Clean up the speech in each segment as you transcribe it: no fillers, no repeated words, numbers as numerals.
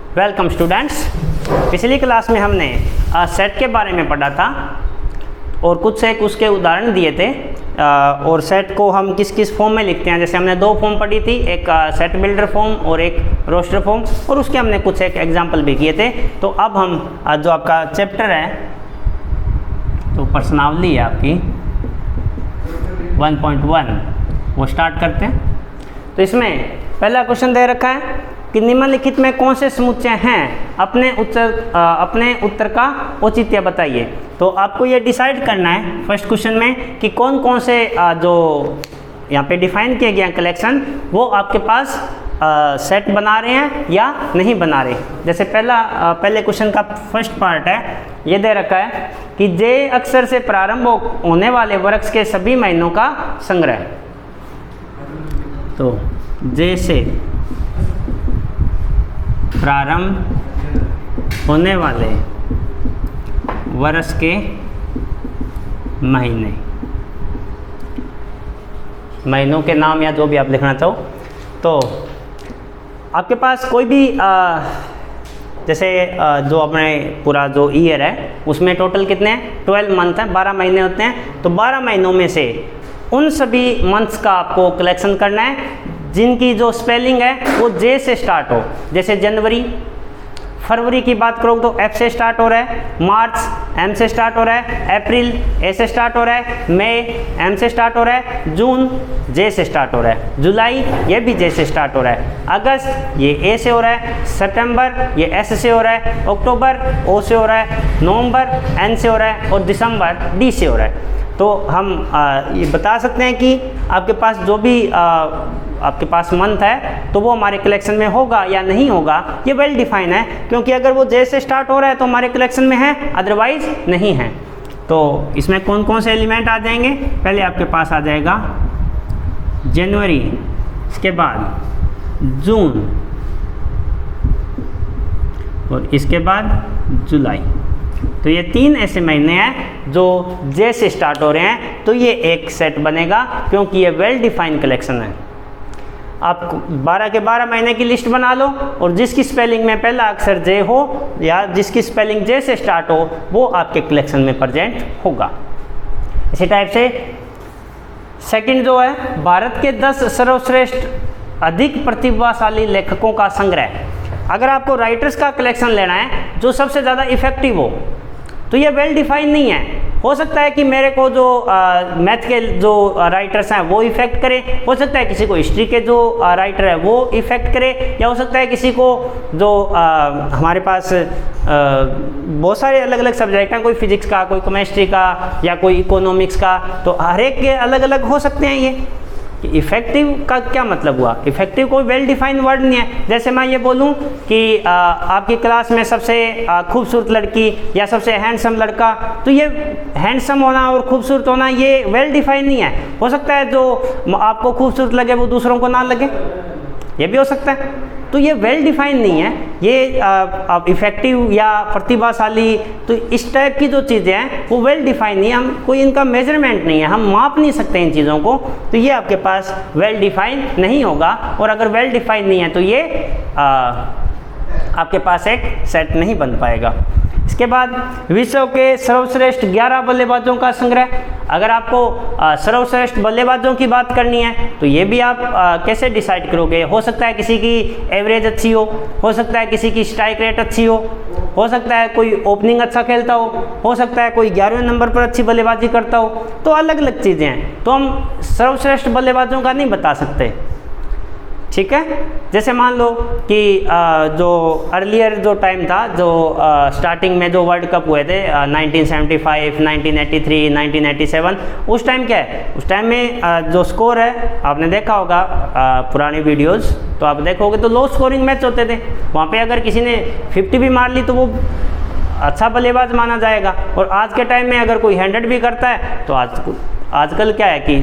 Welcome students. पिछली class में हमने सेट के बारे में पढ़ा था और कुछ एक उसके उदाहरण दिए थे और सेट को हम किस किस फॉर्म में लिखते हैं। जैसे हमने दो फॉर्म पढ़ी थी, एक सेट बिल्डर फॉर्म और एक रोस्टर फॉर्म, और उसके हमने कुछ एक एग्जांपल भी किए थे। तो अब हम जो आपका चैप्टर है तो प्रश्नावली है आपकी 1.1 वो स्टार्ट करते हैं। तो इसमें पहला क्वेश्चन दे रखा है कि निम्नलिखित में कौन से समुच्चय हैं, अपने उत्तर का औचित्य बताइए। तो आपको ये डिसाइड करना है फर्स्ट क्वेश्चन में कि कौन कौन से जो यहाँ पे डिफाइन किए गए कलेक्शन वो आपके पास सेट बना रहे हैं या नहीं बना रहे। जैसे पहले क्वेश्चन का फर्स्ट पार्ट है, ये दे रखा है कि जे अक्षर से प्रारंभ होने वाले वर्ष के सभी महीनों का संग्रह। तो जे से प्रारंभ होने वाले वर्ष के महीनों के नाम या जो भी आप लिखना चाहो। तो आपके पास कोई भी जैसे जो अपने पूरा जो ईयर है उसमें टोटल कितने हैं, 12 मंथ हैं, 12 महीने होते हैं। तो 12 महीनों में से उन सभी मंथ्स का आपको कलेक्शन करना है जिनकी जो स्पेलिंग है वो जे से स्टार्ट हो। जैसे जनवरी, फरवरी की बात करो तो एफ से स्टार्ट हो रहा है, मार्च एम से स्टार्ट हो रहा है, अप्रैल ए से स्टार्ट हो रहा है, मई एम से स्टार्ट हो रहा है, जून जे से स्टार्ट हो रहा है, जुलाई ये भी जे से स्टार्ट हो रहा है, अगस्त ये ए से हो रहा है, सितंबर ये एस से हो रहा है, अक्टूबर ओ से हो रहा है, नवंबर एन से हो रहा है और दिसंबर डी से हो रहा है। तो हम ये बता सकते हैं कि आपके पास जो भी आपके पास मंथ है तो वो हमारे कलेक्शन में होगा या नहीं होगा, ये वेल डिफाइन है। क्योंकि अगर वो जे से स्टार्ट हो रहा है तो हमारे कलेक्शन में है, अदरवाइज नहीं है। तो इसमें कौन कौन से एलिमेंट आ जाएंगे, पहले आपके पास आ जाएगा जनवरी, इसके बाद जून और इसके बाद जुलाई। तो ये 3 ऐसे महीने हैं जो जे से स्टार्ट हो रहे हैं। तो ये एक सेट बनेगा क्योंकि ये वेल डिफाइंड कलेक्शन है। आप 12 के 12 महीने की लिस्ट बना लो और जिसकी स्पेलिंग में पहला अक्षर जे हो या जिसकी स्पेलिंग जे से स्टार्ट हो वो आपके कलेक्शन में प्रेजेंट होगा। इसी टाइप से सेकंड जो है, भारत के 10 सर्वश्रेष्ठ अधिक प्रतिभाशाली लेखकों का संग्रह। अगर आपको राइटर्स का कलेक्शन लेना है जो सबसे ज़्यादा इफेक्टिव हो तो ये वेल डिफाइन नहीं है। हो सकता है कि मेरे को जो मैथ के जो राइटर्स हैं वो इफेक्ट करें, हो सकता है किसी को हिस्ट्री के जो राइटर है वो इफेक्ट करे, या हो सकता है किसी को जो हमारे पास बहुत सारे अलग अलग सब्जेक्ट हैं, कोई फिजिक्स का, कोई केमिस्ट्री का या कोई इकोनॉमिक्स का। तो हर एक के अलग अलग हो सकते हैं। ये इफेक्टिव का क्या मतलब हुआ, इफेक्टिव कोई वेल डिफाइंड वर्ड नहीं है। जैसे मैं ये बोलूं कि आपकी क्लास में सबसे खूबसूरत लड़की या सबसे हैंडसम लड़का, तो ये हैंडसम होना और खूबसूरत होना ये वेल डिफाइंड नहीं है। हो सकता है जो आपको खूबसूरत लगे वो दूसरों को ना लगे, ये भी हो सकता है। तो ये वेल डिफाइंड नहीं है। ये आप इफेक्टिव या प्रतिभाशाली, तो इस टाइप की जो चीज़ें हैं वो वेल डिफाइंड नहीं है। हम कोई इनका मेजरमेंट नहीं है, हम माप नहीं सकते इन चीज़ों को। तो ये आपके पास वेल डिफाइंड नहीं होगा। और अगर वेल डिफाइंड नहीं है तो ये आपके पास एक सेट नहीं बन पाएगा। इसके बाद विश्व के सर्वश्रेष्ठ 11 बल्लेबाजों का संग्रह। अगर आपको सर्वश्रेष्ठ बल्लेबाजों की बात करनी है तो ये भी आप कैसे डिसाइड करोगे। हो सकता है किसी की एवरेज अच्छी हो सकता है किसी की स्ट्राइक रेट अच्छी हो सकता है कोई ओपनिंग अच्छा खेलता हो सकता है कोई 11वें नंबर पर अच्छी बल्लेबाजी करता हो। तो अलग अलग चीज़ें हैं, तो हम सर्वश्रेष्ठ बल्लेबाजों का नहीं बता सकते। ठीक है, जैसे मान लो कि जो अर्लियर जो टाइम था, जो स्टार्टिंग में जो वर्ल्ड कप हुए थे 1975, 1983, 1987, उस टाइम क्या है, उस टाइम में जो स्कोर है आपने देखा होगा पुरानी वीडियोस, तो आप देखोगे तो लो स्कोरिंग मैच होते थे। वहाँ पे अगर किसी ने 50 भी मार ली तो वो अच्छा बल्लेबाज माना जाएगा। और आज के टाइम में अगर कोई 100 भी करता है तो आज आजकल क्या है कि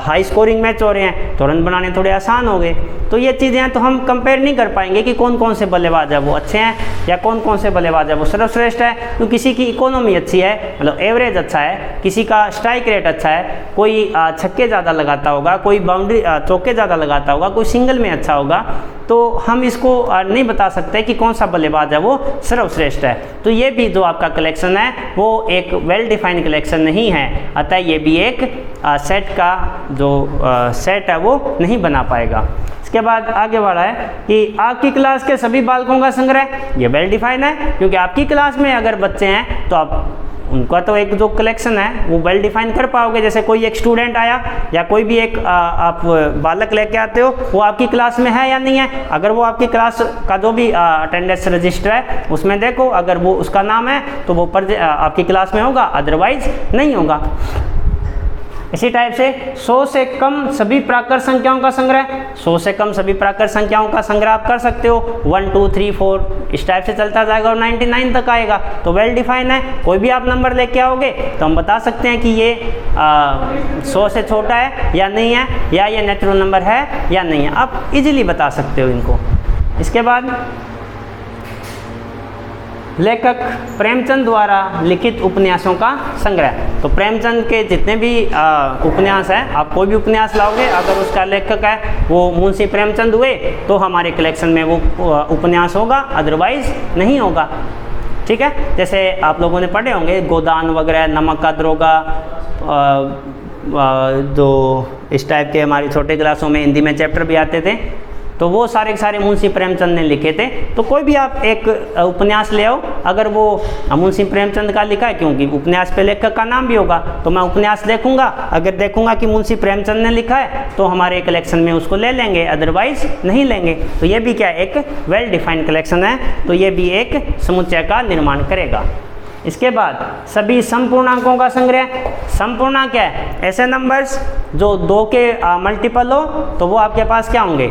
हाई स्कोरिंग मैच हो रहे हैं तो रन बनाने थोड़े आसान हो गए। तो ये चीज़ें हैं, तो हम कंपेयर नहीं कर पाएंगे कि कौन कौन से बल्लेबाज है वो अच्छे हैं या कौन कौन से बल्लेबाज है वो सर्वश्रेष्ठ है। तो किसी की इकोनॉमी अच्छी है, मतलब एवरेज अच्छा है, किसी का स्ट्राइक रेट अच्छा है, कोई छक्के ज़्यादा लगाता होगा, कोई बाउंड्री चौके ज़्यादा लगाता होगा, कोई सिंगल में अच्छा होगा, तो हम इसको नहीं बता सकते कि कौन सा बल्लेबाज है वो सर्वश्रेष्ठ है। तो ये भी जो आपका कलेक्शन है वो एक वेल डिफाइंड कलेक्शन नहीं है, अतः ये भी एक सेट का जो सेट है वो नहीं बना पाएगा। इसके बाद आगे बढ़ा है कि आपकी क्लास के सभी बालकों का संग्रह, ये वेल डिफाइंड है, क्योंकि आपकी क्लास में अगर बच्चे हैं तो आप उनका तो एक जो कलेक्शन है वो वेल डिफाइन कर पाओगे। जैसे कोई एक स्टूडेंट आया या कोई भी एक आप बालक लेके आते हो, वो आपकी क्लास में है या नहीं है, अगर वो आपकी क्लास का जो भी अटेंडेंस रजिस्टर है उसमें देखो, अगर वो उसका नाम है तो वो आपकी क्लास में होगा, अदरवाइज नहीं होगा। इसी टाइप से 100 से कम सभी प्राकृत संख्याओं का संग्रह, 100 से कम सभी प्राकृत संख्याओं का संग्रह आप कर सकते हो, 1 2 3 4 इस टाइप से चलता जाएगा और 99 तक आएगा, तो वेल डिफाइन है। कोई भी आप नंबर लेके आओगे तो हम बता सकते हैं कि ये 100 से छोटा है या नहीं है, या ये नेचुरल नंबर है या नहीं है, आप इजीली बता सकते हो इनको। इसके बाद लेखक प्रेमचंद द्वारा लिखित उपन्यासों का संग्रह, तो प्रेमचंद के जितने भी उपन्यास हैं, आप कोई भी उपन्यास लाओगे अगर उसका लेखक है वो मुंशी प्रेमचंद हुए तो हमारे कलेक्शन में वो उपन्यास होगा, अदरवाइज नहीं होगा। ठीक है, जैसे आप लोगों ने पढ़े होंगे गोदान वगैरह, नमक का दरोगा, जो इस टाइप के हमारी छोटे क्लासों में हिंदी में चैप्टर भी आते थे, तो वो सारे के सारे मुंशी प्रेमचंद ने लिखे थे। तो कोई भी आप एक उपन्यास ले आओ, अगर वो मुंशी प्रेमचंद का लिखा है, क्योंकि उपन्यास पे लेखक का नाम भी होगा, तो मैं उपन्यास देखूंगा, अगर देखूंगा कि मुंशी प्रेमचंद ने लिखा है तो हमारे कलेक्शन में उसको ले लेंगे, अदरवाइज नहीं लेंगे। तो ये भी क्या एक वेल डिफाइंड कलेक्शन है, तो ये भी एक समुच्चय का निर्माण करेगा। इसके बाद सभी समपूर्णांकों का संग्रह, संपूर्णांक क्या है, ऐसे नंबर्स जो 2 के मल्टीपल हो तो वो आपके पास क्या होंगे,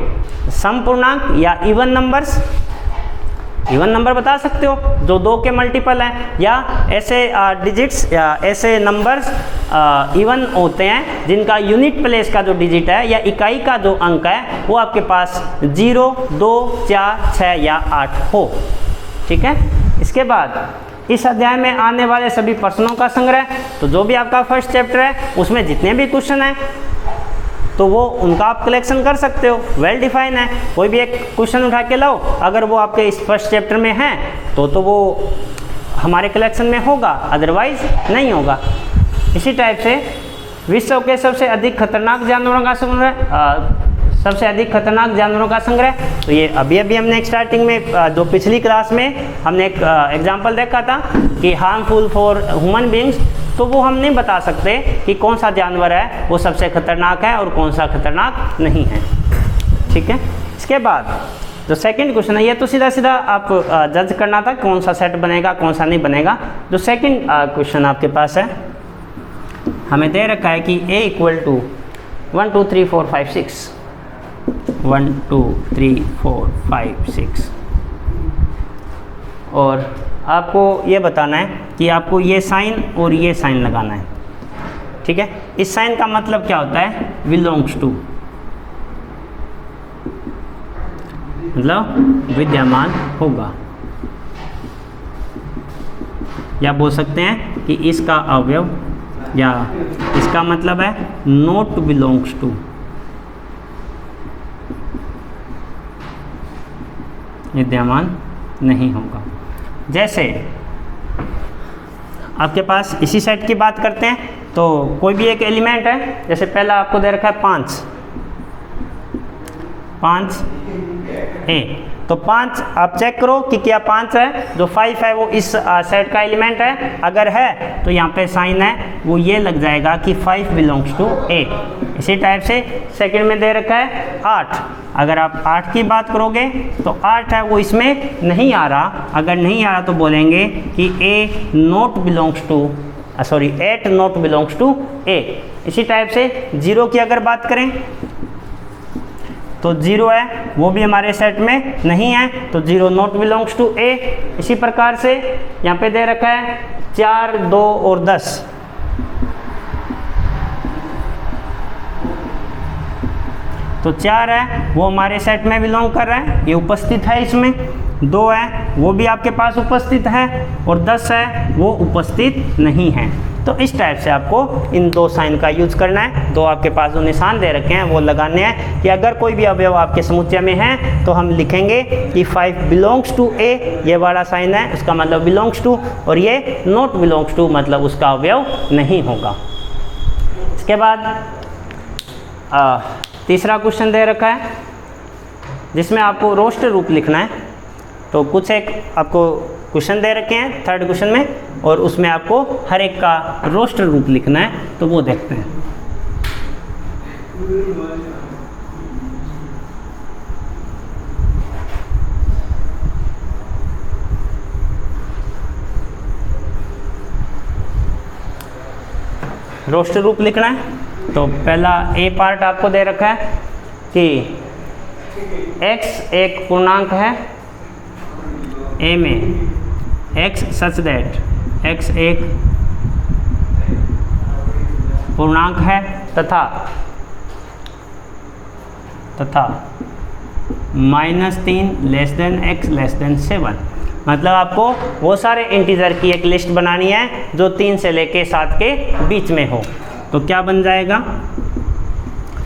समपूर्णांक या इवन नंबर्स। इवन नंबर बता सकते हो जो 2 के मल्टीपल हैं, या ऐसे डिजिट्स या ऐसे नंबर्स इवन होते हैं जिनका यूनिट प्लेस का जो डिजिट है या इकाई का जो अंक है वो आपके पास 0 2 4 6 या 8 हो। ठीक है, इसके बाद इस अध्याय में आने वाले सभी प्रश्नों का संग्रह, तो जो भी आपका फर्स्ट चैप्टर है उसमें जितने भी क्वेश्चन हैं तो वो उनका आप कलेक्शन कर सकते हो, वेल डिफाइन है। कोई भी एक क्वेश्चन उठा के लाओ, अगर वो आपके इस फर्स्ट चैप्टर में है तो वो हमारे कलेक्शन में होगा, अदरवाइज नहीं होगा। इसी टाइप से विश्व के सबसे अधिक खतरनाक जानवरों का संग्रह, सबसे अधिक खतरनाक जानवरों का संग्रह, तो ये अभी हमने एक स्टार्टिंग में जो पिछली क्लास में हमने एक एग्जांपल देखा था कि हार्मफुल फॉर ह्यूमन बीइंग्स, तो वो हम नहीं बता सकते कि कौन सा जानवर है वो सबसे खतरनाक है और कौन सा खतरनाक नहीं है। ठीक है, इसके बाद जो सेकंड क्वेश्चन है ये तो सीधा सीधा आप जज करना था कौन सा सेट बनेगा कौन सा नहीं बनेगा। जो सेकंड क्वेश्चन आपके पास है, हमें दे रखा है कि a इक्वल टू 1 2 3 4 5 6 1 2 3 4 5 6, और आपको ये बताना है कि आपको ये साइन और ये साइन लगाना है। ठीक है, इस साइन का मतलब क्या होता है, बिलोंग्स टू, मतलब विद्यमान होगा, या बोल सकते हैं कि इसका अवयव, या इसका मतलब है नॉट बिलोंग्स टू, विद्यमान नहीं होगा। जैसे आपके पास इसी सेट की बात करते हैं, तो कोई भी एक एलिमेंट है, जैसे पहला आपको दे रखा है 5 ए, तो 5 आप चेक करो कि क्या 5 है, जो 5 है वो इस सेट का एलिमेंट है, अगर है तो यहाँ पे साइन है वो ये लग जाएगा कि 5 बिलोंग्स टू ए। इसी टाइप से सेकंड में दे रखा है 8, अगर आप 8 की बात करोगे तो 8 है वो इसमें नहीं आ रहा, अगर नहीं आ रहा तो बोलेंगे कि A not belongs to, sorry 8 not belongs to A. इसी टाइप से 0 की अगर बात करें तो 0 है वो भी हमारे सेट में नहीं है, तो 0 नॉट बिलोंग्स टू ए। इसी प्रकार से यहाँ पे दे रखा है 4 2 और 10, तो 4 है वो हमारे सेट में बिलोंग कर रहा है, ये उपस्थित है इसमें। 2 है वो भी आपके पास उपस्थित है, और 10 है वो उपस्थित नहीं है। तो इस टाइप से आपको इन 2 साइन का यूज करना है। 2 आपके पास जो निशान दे रखे हैं वो लगाने हैं कि अगर कोई भी अवयव आपके समुच्चय में है तो हम लिखेंगे कि 5 बिलोंग्स टू ए, ये वाला साइन है उसका मतलब बिलोंग्स टू, और ये नॉट बिलोंग्स टू मतलब उसका अवयव नहीं होगा। इसके बाद तीसरा क्वेश्चन दे रखा है जिसमें आपको रोस्टर रूप लिखना है। तो कुछ एक आपको क्वेश्चन दे रखे हैं 3rd क्वेश्चन में, और उसमें आपको हर एक का रोस्टर रूप लिखना है, तो वो देखते हैं। रोस्टर रूप लिखना है तो पहला ए पार्ट आपको दे रखा है कि x एक पूर्णांक है a में, x सच दैट x एक पूर्णांक है तथा -3 less than x less than 7। मतलब आपको वो सारे इंटीजर की एक लिस्ट बनानी है जो 3 से लेके 7 के बीच में हो। तो क्या बन जाएगा,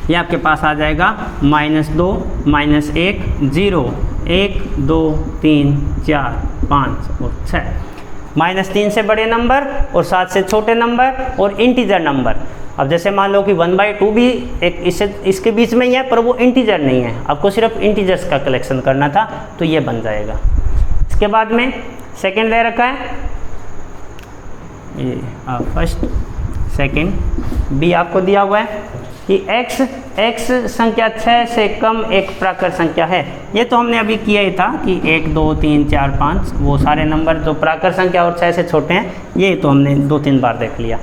ये आपके पास आ जाएगा -2 -1 0 1 2 3 4 5 और 6। -3 से बड़े नंबर और 7 से छोटे नंबर और इंटीजर नंबर। अब जैसे मान लो कि 1/2 भी एक इसके बीच में ही है पर वो इंटीजर नहीं है, आपको सिर्फ इंटीजर्स का कलेक्शन करना था, तो ये बन जाएगा। इसके बाद में सेकंड दे रखा है, ये फर्स्ट सेकंड बी आपको दिया हुआ है कि x संख्या 6 से कम एक प्राकृत संख्या है। ये तो हमने अभी किया ही था कि 1 2 3 4 5 वो सारे नंबर जो प्राकृत संख्या और 6 से छोटे हैं, ये तो हमने 2-3 बार देख लिया।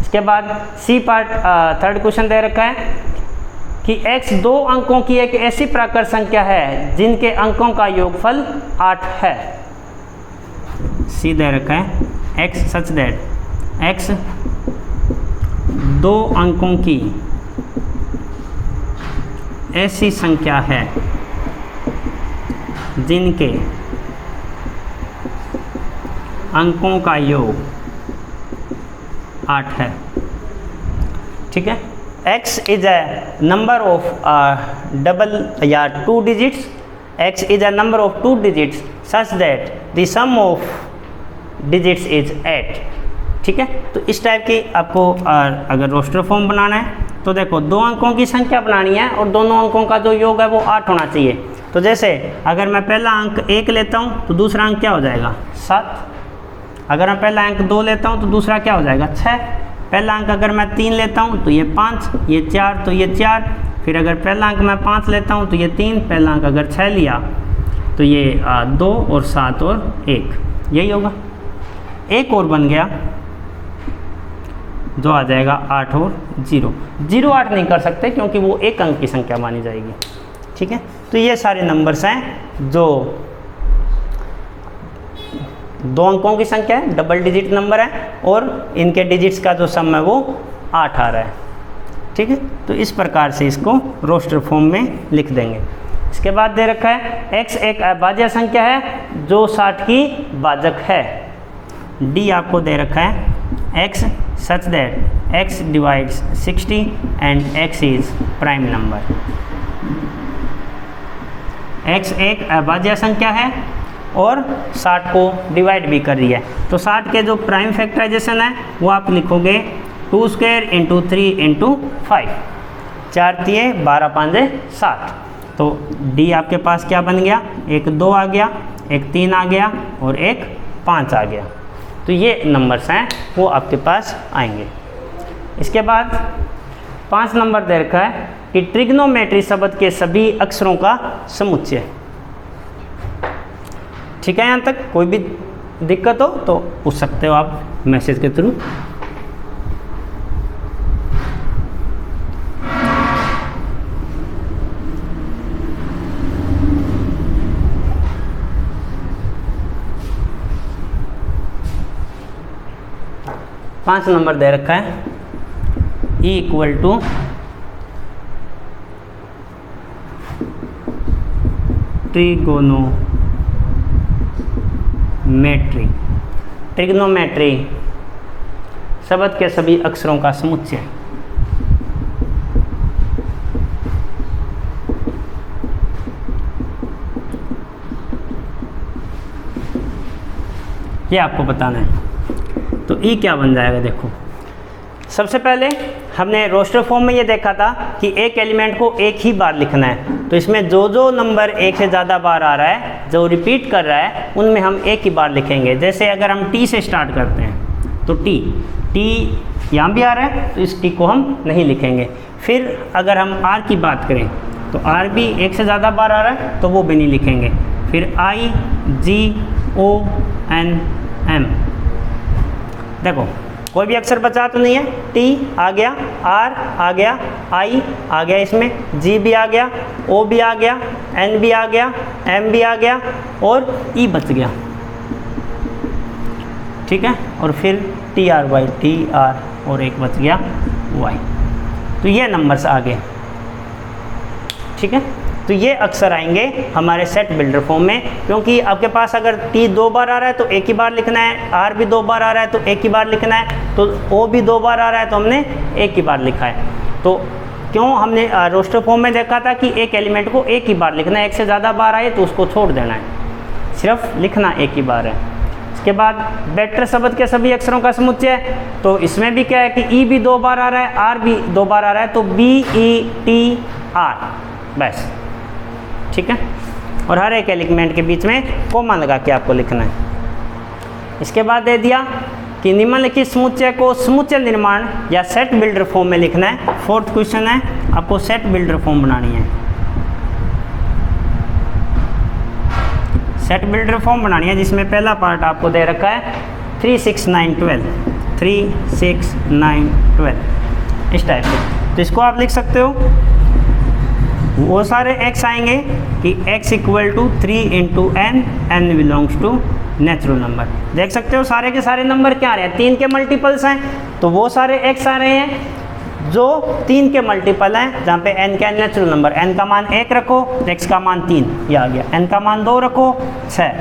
इसके बाद सी पार्ट 3rd क्वेश्चन दे रखा है कि x 2 अंकों की एक ऐसी प्राकृत संख्या है जिनके अंकों का योगफल 8 है। सी दे रखा है x सच दैट x 2 अंकों की ऐसी संख्या है जिनके अंकों का योग 8 है। ठीक है, x is a number of double या 2 digits, x is a number of 2 digits such that the sum of digits is 8। ठीक है, तो इस टाइप की आपको अगर रोस्टर फॉर्म बनाना है तो देखो 2 अंकों की संख्या बनानी है और दोनों अंकों का जो योग है वो 8 होना चाहिए। तो जैसे अगर मैं पहला अंक 1 लेता हूँ तो दूसरा अंक क्या हो जाएगा 7। अगर मैं पहला अंक 2 लेता हूँ तो दूसरा क्या हो जाएगा 6। पहला अंक अगर मैं 3 लेता हूँ तो ये 5, ये 4 तो ये 4। फिर अगर पहला अंक मैं 5 लेता हूँ तो ये 3, पहला अंक अगर 6 लिया तो ये 2 और 7 और 1, यही होगा। एक और बन गया जो आ जाएगा 8 और 0। 0 8 नहीं कर सकते क्योंकि वो एक अंक की संख्या मानी जाएगी। ठीक है, तो ये सारे नंबर्स हैं जो 2 अंकों की संख्या है, डबल डिजिट नंबर है और इनके डिजिट्स का जो सम है वो 8 आ रहा है। ठीक है, तो इस प्रकार से इसको रोस्टर फॉर्म में लिख देंगे। इसके बाद दे रखा है x एक अभाज्य संख्या है जो 60 की भाजक है। डी आपको दे रखा है x such that x divides 60 and x is prime number। x एक अभाज्य संख्या है और 60 को डिवाइड भी कर रही है, तो 60 के जो प्राइम फैक्टराइजेशन है वो आप लिखोगे 2 स्क्वायर इंटू 3 इंटू 5, 4 तिये 12 5 60। तो डी आपके पास क्या बन गया, एक 2 आ गया, एक 3 आ गया और एक 5 आ गया। तो ये नंबर्स हैं वो आपके पास आएंगे। इसके बाद 5 नंबर दे रखा है कि ट्रिग्नोमेट्री शब्द के सभी अक्षरों का समुच्चय। ठीक है, यहाँ तक कोई भी दिक्कत हो तो पूछ सकते हो आप मैसेज के थ्रू। पाँच नंबर दे रखा है E = ट्रिगोनोमेट्री। ट्रिग्नोमेट्री शब्द के सभी अक्षरों का समुच्चय। ये आपको बताना है। तो ई क्या बन जाएगा, देखो सबसे पहले हमने रोस्टर फॉर्म में ये देखा था कि एक एलिमेंट को एक ही बार लिखना है। तो इसमें जो जो नंबर एक से ज़्यादा बार आ रहा है, जो रिपीट कर रहा है, उनमें हम एक ही बार लिखेंगे। जैसे अगर हम टी से स्टार्ट करते हैं तो टी यहाँ भी आ रहा है, तो इस टी को हम नहीं लिखेंगे। फिर अगर हम आर की बात करें तो आर भी एक से ज़्यादा बार आ रहा है, तो वो भी नहीं लिखेंगे। फिर आई, जी, ओ, एन, एम, देखो कोई भी अक्षर बचा तो नहीं है। टी आ गया, आर आ गया, आई आ गया, इसमें जी भी आ गया, ओ भी आ गया, एन भी आ गया, एम भी आ गया और ई बच गया, ठीक है। और फिर T R Y, T R और एक बच गया वाई। तो ये नंबर्स आ गए, ठीक है। तो ये अक्षर आएंगे हमारे सेट बिल्डर फॉर्म में, क्योंकि आपके पास अगर टी 2 बार आ रहा है तो एक ही बार लिखना है, आर भी 2 बार आ रहा है तो एक ही बार लिखना है, तो ओ भी 2 बार आ रहा है तो हमने एक ही बार लिखा है। तो क्यों हमने रोस्टर फॉर्म में देखा था कि एक एलिमेंट को एक ही बार लिखना है, एक से ज़्यादा बार आए तो उसको छोड़ देना है, सिर्फ लिखना एक ही बार है। इसके बाद वेक्टर शब्द के सभी अक्षरों का समुच्चय है। तो इसमें भी क्या है कि ई भी 2 बार आ रहा है, आर भी 2 बार आ रहा है, तो बी ई टी आर, बस, ठीक है। और हर एक एलिमेंट के बीच में कॉमा लगा के आपको लिखना है। इसके बाद दे दिया कि निम्नलिखित समुच्चय को समुच्चय निर्माण या सेट बिल्डर फॉर्म में लिखना है। 4th क्वेश्चन है, आपको सेट बिल्डर फॉर्म बनानी है। सेट बिल्डर फॉर्म बनानी है जिसमें पहला पार्ट आपको दे रखा है 3, 6, 9, 12, 3, 6, 9, 12 इस टाइप से। तो इसको आप लिख सकते हो, वो सारे x आएंगे कि x equal to 3 into n, n belongs to natural number. देख सकते हो सारे के सारे नंबर क्या आ रहे हैं, 3 के मल्टीपल्स हैं, तो वो सारे x आ रहे हैं जो 3 के मल्टीपल हैं, जहाँ पे n का नेचुरल नंबर, n का मान 1 रखो, x का मान 3, ये आ गया। n का मान 2 रखो, 6,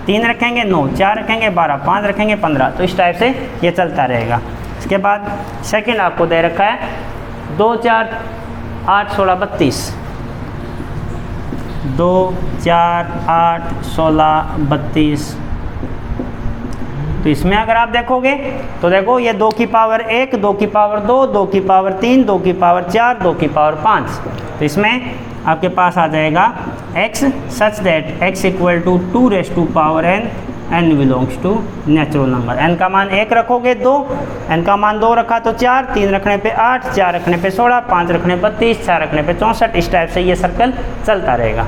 3 रखेंगे 9, 4 रखेंगे 12, 5 रखेंगे 15, तो इस टाइप से ये चलता रहेगा। इसके बाद सेकेंड आपको दे रखा है 2, 4, 8, 16, 32, 2, 4, 8, 16, 32। तो इसमें अगर आप देखोगे तो देखो ये 2 की पावर 1, 2 की पावर 2, 2 की पावर 3, 2 की पावर 4, 2 की पावर 5। तो इसमें आपके पास आ जाएगा x such that x equal to 2 raise to power n, n belongs to natural number. n का मान 1 रखोगे 2, n का मान 2 रखा तो 4, 3 रखने पे 8, 4 रखने पे 16, 5 रखने पे 32, 6 रखने पे 64, इस टाइप से ये सर्कल चलता रहेगा,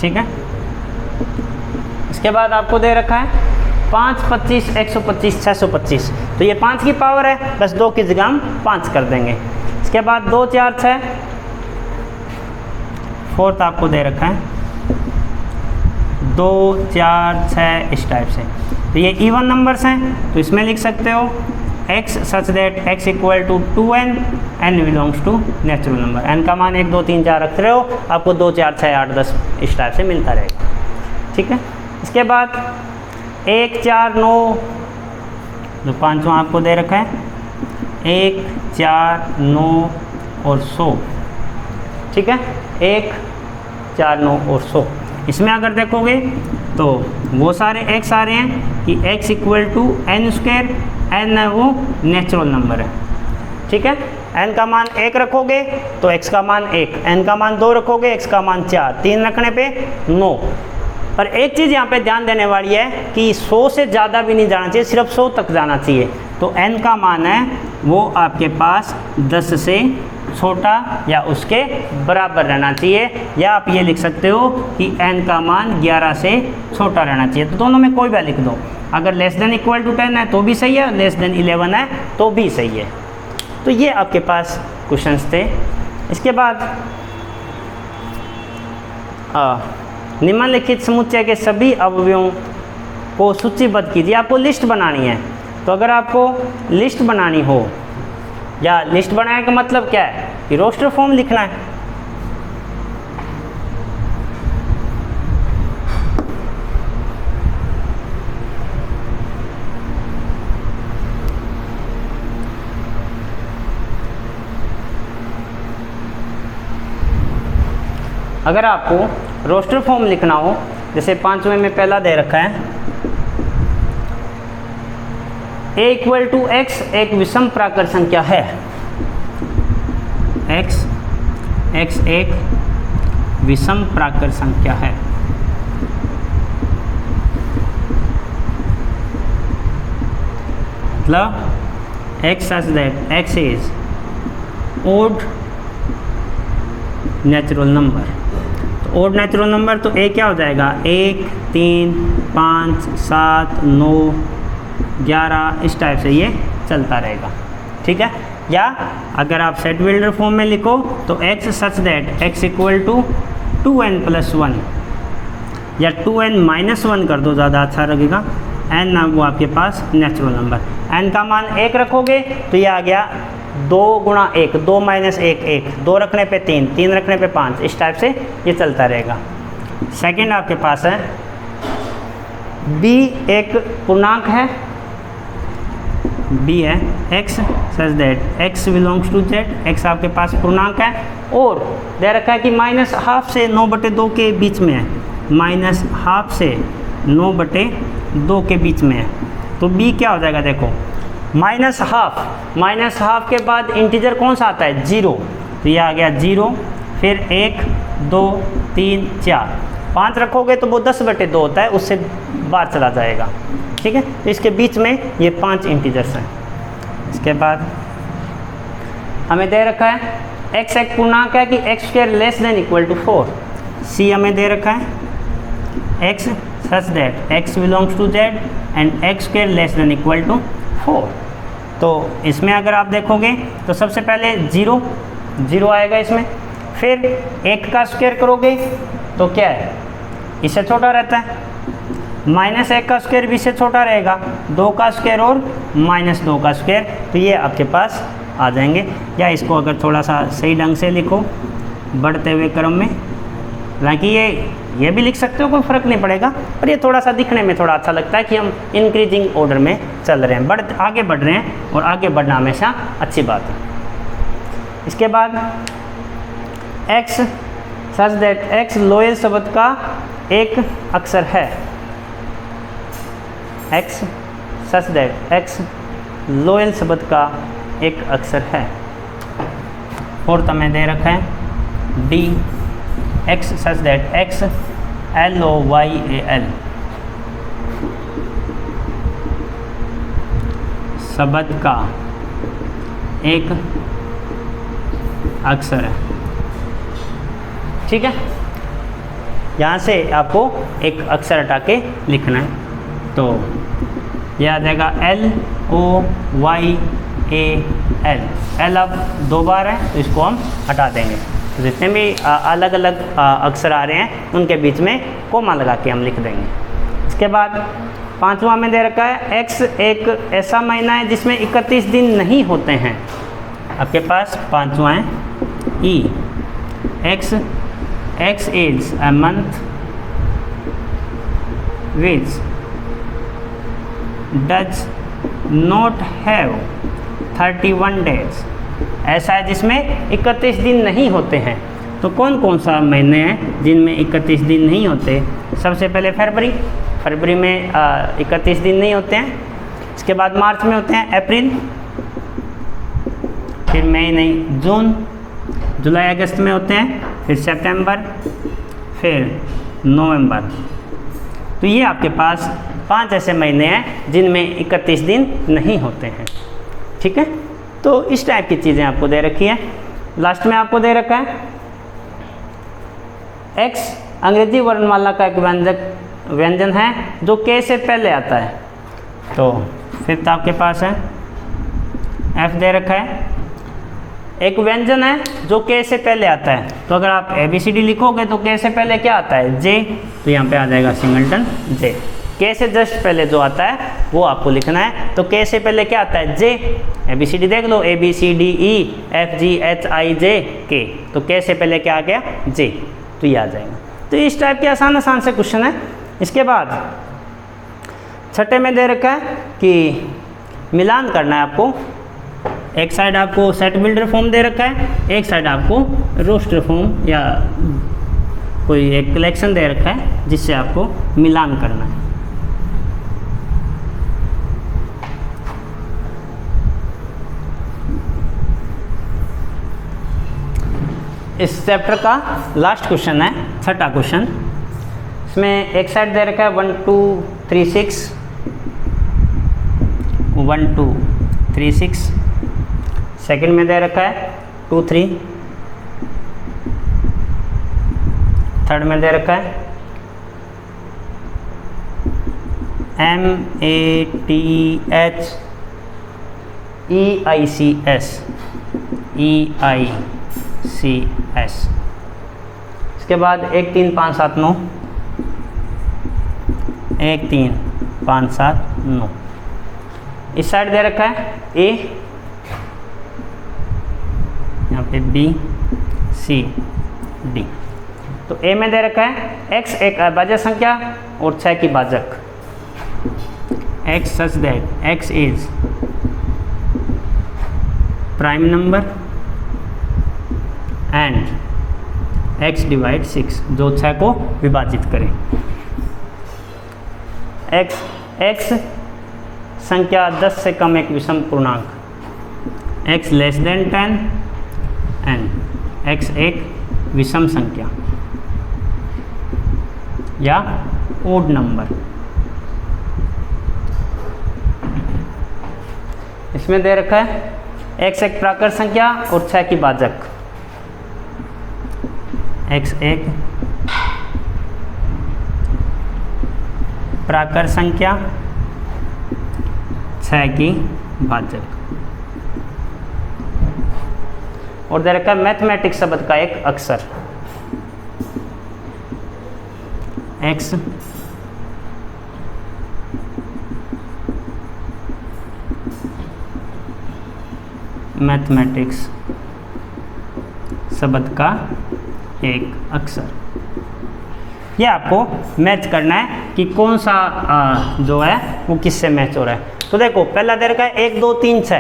ठीक है। इसके बाद आपको दे रखा है 5, 25, 125, 625। तो ये 5 की पावर है, बस 2 की जगह हम 5 कर देंगे। इसके बाद 2, 4, 6, 4th आपको दे रखा है 2, 4, 6 इस टाइप से। तो ये इवन नंबर्स हैं, तो इसमें लिख सकते हो x such that x equal to 2n, n belongs to natural number. n का मान 1, 2, 3, 4 रखते रहो, आपको 2, 4, 6, 8, 10 इस टाइप से मिलता रहेगा, ठीक है। इसके बाद 1, 4, 9, जो 5वां आपको दे रखा है 1, 4, 9 और 100, ठीक है। 1, 4, 9 और 100। इसमें अगर देखोगे तो वो सारे x आ रहे हैं कि x equal to n square, n है वो नेचुरल नंबर है, ठीक है। n का मान 1 रखोगे तो x का मान 1, n का मान 2 रखोगे, x का मान 4, 3 रखने पे 9। पर एक चीज़ यहाँ पे ध्यान देने वाली है कि 100 से ज़्यादा भी नहीं जाना चाहिए, सिर्फ 100 तक जाना चाहिए। तो n का मान है वो आपके पास 10 से छोटा या उसके बराबर रहना चाहिए, या आप ये लिख सकते हो कि n का मान 11 से छोटा रहना चाहिए। तो दोनों में कोई भी लिख दो, अगर लेस देन इक्वल टू 10 है तो भी सही है, लेस देन 11 है तो भी सही है। तो ये आपके पास क्वेश्चंस थे। इसके बाद निम्नलिखित समुच्चय के सभी अवयवों को सूचीबद्ध कीजिए। आपको लिस्ट बनानी है, तो अगर आपको लिस्ट बनानी हो, या लिस्ट बनाने का मतलब क्या है कि रोस्टर फॉर्म लिखना है। अगर आपको रोस्टर फॉर्म लिखना हो, जैसे 5वें में पहला दे रखा है a इक्वल टू एक्स एक विषम प्राकृत संख्या है, x एक विषम प्राकृत संख्या है। मतलब x such that x is odd natural number. तो ओड नेचुरल नंबर तो a क्या हो जाएगा, 1, 3, 5, 7, 9, 11 इस टाइप से ये चलता रहेगा। ठीक है, या अगर आप सेट बिल्डर फॉर्म में लिखो तो x such that x equal to 2n+1 या 2n-1 कर दो, ज़्यादा अच्छा लगेगा। n ना वो आपके पास नेचुरल नंबर, n का मान 1 रखोगे तो ये आ गया 2 गुणा 1, 2 माइनस 1 1, 2 रखने पे 3, 3 रखने पे 5, इस टाइप से ये चलता रहेगा। सेकंड आपके पास है b एक पूर्णांक है, b है x such that x belongs to z, x आपके पास पूर्णांक है और दे रखा है कि -12 से 9/2 के बीच में है, -12 से 9/2 के बीच में है। तो b क्या हो जाएगा, देखो -12 के बाद इंटीजर कौन सा आता है, 0, तो ये आ गया 0, फिर 1 2 3 4 5 रखोगे तो वो 10/2 होता है, उससे बाहर चला जाएगा। ठीक है, तो इसके बीच में ये 5 इंटीजर्स हैं। इसके बाद हमें दे रखा है x एक पूर्णांक है कि x² less than equal to 4, c हमें दे रखा है x such that x belongs to z and x² less than equal to 4। तो इसमें अगर आप देखोगे तो सबसे पहले 0 आएगा इसमें, फिर 1 का स्क्वायर करोगे तो क्या है, इससे छोटा रहता है, -1 का स्क्वायर भी इससे छोटा रहेगा, 2 का स्क्वायर और -2 का स्क्वायर, तो ये आपके पास आ जाएंगे। या इसको अगर थोड़ा सा सही ढंग से लिखो बढ़ते हुए क्रम में, हालांकि ये भी लिख सकते हो, कोई फ़र्क नहीं पड़ेगा, पर ये थोड़ा सा दिखने में थोड़ा अच्छा लगता है कि हम इंक्रीजिंग ऑर्डर में चल रहे हैं, आगे बढ़ रहे हैं, और आगे बढ़ना हमेशा अच्छी बात है। इसके बाद x such that x lowest शब्द का एक अक्षर है, x such that x lowest शब्द का एक अक्षर है। फोर्थ हमें दे रखा है d x such that x LOYAL शब्द का एक अक्षर है। ठीक है, यहाँ से आपको एक अक्षर हटा के लिखना है, तो यह आ जाएगा LOYAL। L अब 2 बार है तो इसको हम हटा देंगे, तो जितने भी अलग अलग अक्षर आ रहे हैं उनके बीच में कोमा लगा के हम लिख देंगे। इसके बाद 5वां में दे रखा है x एक ऐसा महीना है जिसमें 31 दिन नहीं होते हैं। आपके पास 5वां है E, x is a month which does not have 31 days। ऐसा है जिसमें 31 दिन नहीं होते हैं। तो कौन कौन सा महीने हैं जिनमें 31 दिन नहीं होते? सबसे पहले फरवरी में 31 दिन नहीं होते हैं। इसके बाद मार्च में होते हैं अप्रैल, फिर मई नहीं, जून, जुलाई अगस्त में होते हैं, फिर सितंबर, फिर नवंबर। तो ये आपके पास 5 ऐसे महीने हैं जिनमें 31 दिन नहीं होते हैं। ठीक है, तो इस टाइप की चीज़ें आपको दे रखी है। लास्ट में आपको दे रखा है x अंग्रेजी वर्णमाला का एक व्यंजन है जो k से पहले आता है। तो फिफ्थ आपके पास है f दे रखा है, एक व्यंजन है जो k से पहले आता है। तो अगर आप ABCD लिखोगे तो k से पहले क्या आता है, J, तो यहाँ पे आ जाएगा सिंगलटन J। k से जस्ट पहले जो आता है वो आपको लिखना है। तो k से पहले क्या आता है, J। ABCD देख लो, ABCDE FGHIJ K। तो k से पहले क्या आ गया, J, तो ये आ जाएगा। तो इस टाइप के आसान से क्वेश्चन है। इसके बाद छठे में दे रखा है कि मिलान करना है आपको। एक साइड आपको सेट बिल्डर फॉर्म दे रखा है, एक साइड आपको रोस्टर फॉर्म या कोई एक कलेक्शन दे रखा है जिससे आपको मिलान करना है। इस चैप्टर का लास्ट क्वेश्चन है, छठा क्वेश्चन। इसमें एक साइड दे रखा है 1 2 3 6, 1 2 3 6, सेकंड में दे रखा है 2 3, थर्ड में दे रखा है MATH EICS। इसके बाद 1 3 5 7 9, 1 3 5 7 9। इस साइड दे रखा है A, यहाँ पे B C D। तो A में दे रखा है x एक अभाज्य संख्या और 6 की भाजक, x such that x is prime number and x divide 6, जो 6 को विभाजित करें। x संख्या 10 से कम एक विषम पूर्णांक, x less than 10 and x एक विषम संख्या या ओड नंबर। इसमें दे रखा है x एक प्राकृत संख्या और 6 की भाजक, x एक प्राकृत संख्या 6 की भाजक, और दे रखा है मैथमेटिक्स शब्द का एक अक्षर, x मैथमेटिक्स शब्द का एक अक्षर। ये आपको मैच करना है कि कौन सा जो है वो किससे मैच हो रहा है। तो देखो पहला दे रखा है 1 2 3 6,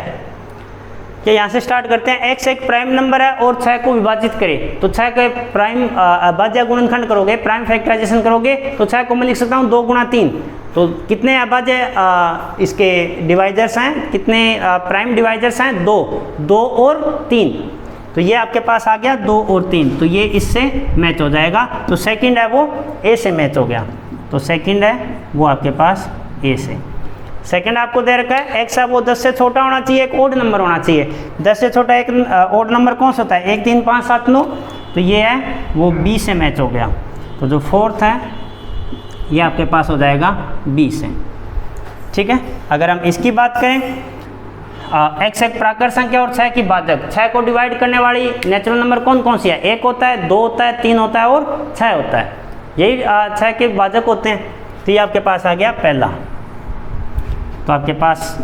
कि यहाँ से स्टार्ट करते हैं। x एक प्राइम नंबर है और 6 को विभाजित करें, तो 6 के प्राइम अभाज्य गुणनखंड करोगे, प्राइम फैक्टराइजेशन करोगे, तो 6 को मैं लिख सकता हूँ 2 गुणा 3। तो कितने अभाज्य इसके डिवाइजर्स हैं, कितने प्राइम डिवाइजर्स हैं? 2 और 3। तो ये आपके पास आ गया 2 और 3, तो ये इससे मैच हो जाएगा। तो सेकंड है वो A से मैच हो गया, तो सेकंड है वो आपके पास A से। सेकंड आपको दे रखा है x है वो 10 से छोटा होना चाहिए, एक ओड नंबर होना चाहिए। 10 से छोटा एक ओड नंबर कौन सा होता है? 1 3 5 7 9, तो ये है वो B से मैच हो गया। तो जो फोर्थ है ये आपके पास हो जाएगा B से। ठीक है, अगर हम इसकी बात करें, x एक प्राकृत संख्या और 6 की भाजक, 6 को डिवाइड करने वाली नेचुरल नंबर कौन कौन सी है? 1 होता है, 2 होता है, 3 होता है और 6 होता है। यही 6 के भाजक होते हैं। तो ये आपके पास आ गया पहला। तो आपके पास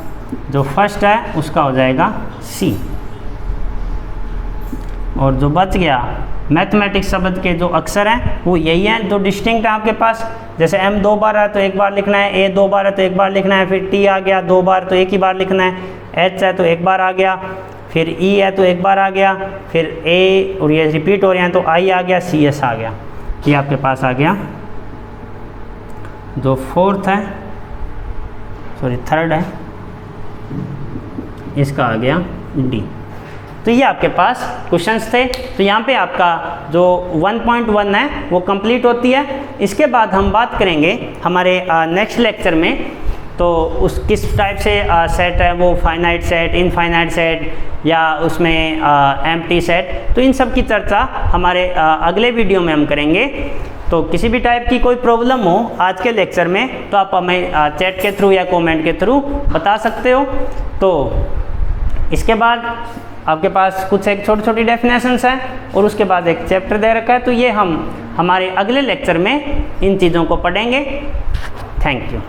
जो फर्स्ट है उसका हो जाएगा C, और जो बच गया मैथमेटिक्स शब्द के जो अक्षर हैं वो यही हैं, जो डिस्टिंक्ट है आपके पास। जैसे M 2 बार है तो एक बार लिखना है, A 2 बार है तो एक बार लिखना है, फिर T आ गया 2 बार तो एक ही बार लिखना है, H है तो एक बार आ गया, फिर E है तो एक बार आ गया, फिर A और ये रिपीट हो रहे हैं तो I आ गया, CS आ गया। ये आपके पास आ गया जो फोर्थ है, सॉरी थर्ड है, इसका आ गया D। तो ये आपके पास क्वेश्चंस थे। तो यहाँ पे आपका जो 1.1 है वो कंप्लीट होती है। इसके बाद हम बात करेंगे हमारे नेक्स्ट लेक्चर में, तो उस किस टाइप से सेट है वो, फाइनाइट सेट, इनफाइनाइट सेट या उसमें एम्प्टी सेट। तो इन सब की चर्चा हमारे अगले वीडियो में हम करेंगे। तो किसी भी टाइप की कोई प्रॉब्लम हो आज के लेक्चर में तो आप हमें चैट के थ्रू या कमेंट के थ्रू बता सकते हो। तो इसके बाद आपके पास कुछ एक छोटी छोटी डेफिनेशंस हैं और उसके बाद एक चैप्टर दे रखा है। तो ये हम हमारे अगले लेक्चर में इन चीज़ों को पढ़ेंगे। Thank you.